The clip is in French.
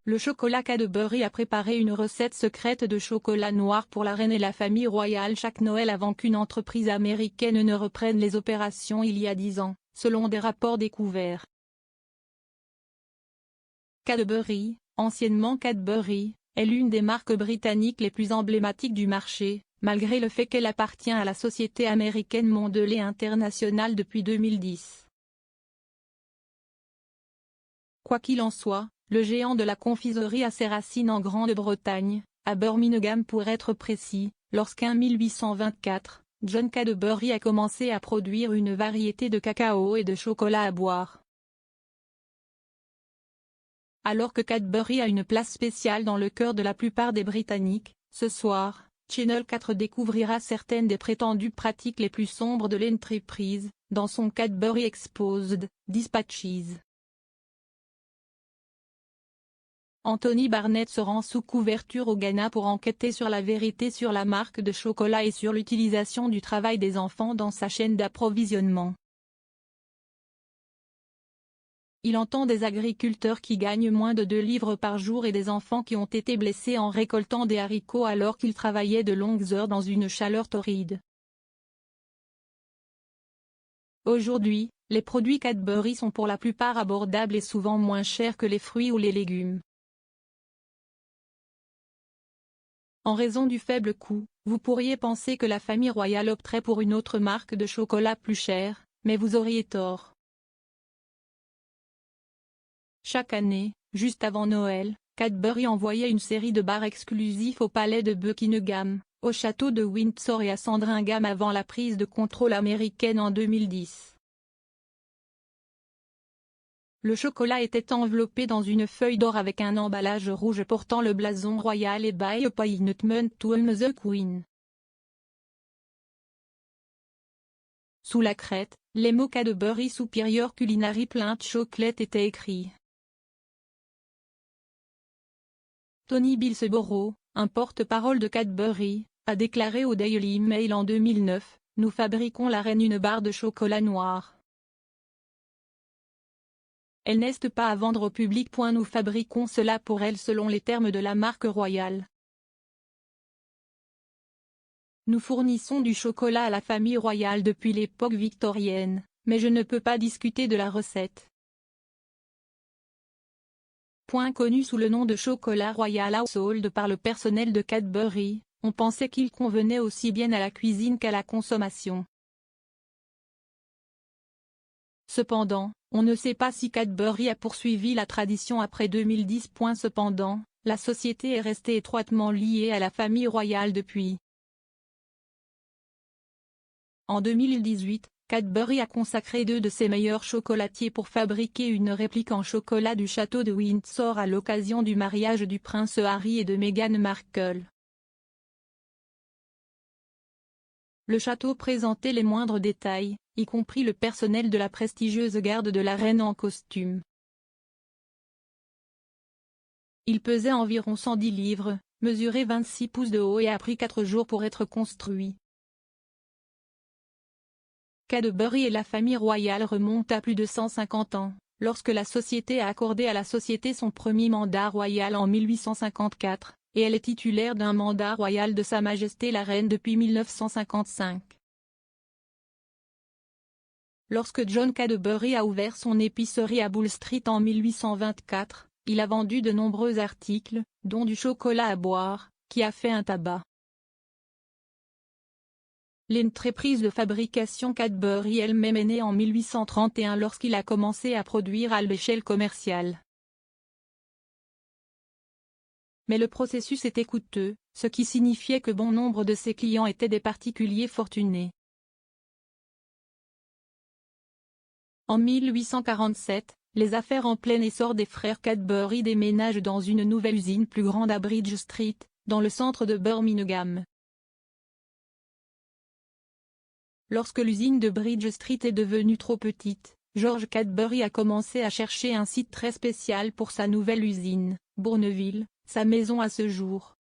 Le chocolat Cadbury a préparé une recette secrète de chocolat noir pour la reine et la famille royale chaque Noël avant qu'une entreprise américaine ne reprenne les opérations il y a 10 ans, selon des rapports découverts. Cadbury, anciennement Cadbury, est l'une des marques britanniques les plus emblématiques du marché, malgré le fait qu'elle appartient à la société américaine Mondelez International depuis 2010. Quoi qu'il en soit, le géant de la confiserie a ses racines en Grande-Bretagne, à Birmingham pour être précis, lorsqu'en 1824, John Cadbury a commencé à produire une variété de cacao et de chocolat à boire. Alors que Cadbury a une place spéciale dans le cœur de la plupart des Britanniques, ce soir, Channel 4 découvrira certaines des prétendues pratiques les plus sombres de l'entreprise, dans son Cadbury Exposed, Dispatches. Anthony Barnett se rend sous couverture au Ghana pour enquêter sur la vérité sur la marque de chocolat et sur l'utilisation du travail des enfants dans sa chaîne d'approvisionnement. Il entend des agriculteurs qui gagnent moins de 2 livres par jour et des enfants qui ont été blessés en récoltant des haricots alors qu'ils travaillaient de longues heures dans une chaleur torride. Aujourd'hui, les produits Cadbury sont pour la plupart abordables et souvent moins chers que les fruits ou les légumes. En raison du faible coût, vous pourriez penser que la famille royale opterait pour une autre marque de chocolat plus chère, mais vous auriez tort. Chaque année, juste avant Noël, Cadbury envoyait une série de bars exclusifs au palais de Buckingham, au château de Windsor et à Sandringham avant la prise de contrôle américaine en 2010. Le chocolat était enveloppé dans une feuille d'or avec un emballage rouge portant le blason royal et by appointment to the Queen. Sous la crête, les mots Cadbury Superior Culinary Plain Chocolate étaient écrits. Tony Bilsborough, un porte-parole de Cadbury, a déclaré au Daily Mail en 2009, « Nous fabriquons la reine une barre de chocolat noir. Elle n'est pas à vendre au public. Nous fabriquons cela pour elle selon les termes de la marque royale. Nous fournissons du chocolat à la famille royale depuis l'époque victorienne, mais je ne peux pas discuter de la recette. » Connu sous le nom de chocolat Royal Household par le personnel de Cadbury, on pensait qu'il convenait aussi bien à la cuisine qu'à la consommation. Cependant, on ne sait pas si Cadbury a poursuivi la tradition après 2010. Cependant, la société est restée étroitement liée à la famille royale depuis. En 2018, Cadbury a consacré 2 de ses meilleurs chocolatiers pour fabriquer une réplique en chocolat du château de Windsor à l'occasion du mariage du prince Harry et de Meghan Markle. Le château présentait les moindres détails, y compris le personnel de la prestigieuse garde de la reine en costume. Il pesait environ 110 livres, mesurait 26 pouces de haut et a pris 4 jours pour être construit. Cadbury et la famille royale remontent à plus de 150 ans, lorsque la société a accordé à la société son premier mandat royal en 1854, et elle est titulaire d'un mandat royal de Sa Majesté la Reine depuis 1955. Lorsque John Cadbury a ouvert son épicerie à Bull Street en 1824, il a vendu de nombreux articles, dont du chocolat à boire, qui a fait un tabac. L'entreprise de fabrication Cadbury elle-même est née en 1831 lorsqu'il a commencé à produire à l'échelle commerciale. Mais le processus était coûteux, ce qui signifiait que bon nombre de ses clients étaient des particuliers fortunés. En 1847, les affaires en plein essor des frères Cadbury déménagent dans une nouvelle usine plus grande à Bridge Street, dans le centre de Birmingham. Lorsque l'usine de Bridge Street est devenue trop petite, George Cadbury a commencé à chercher un site très spécial pour sa nouvelle usine, Bourneville, sa maison à ce jour.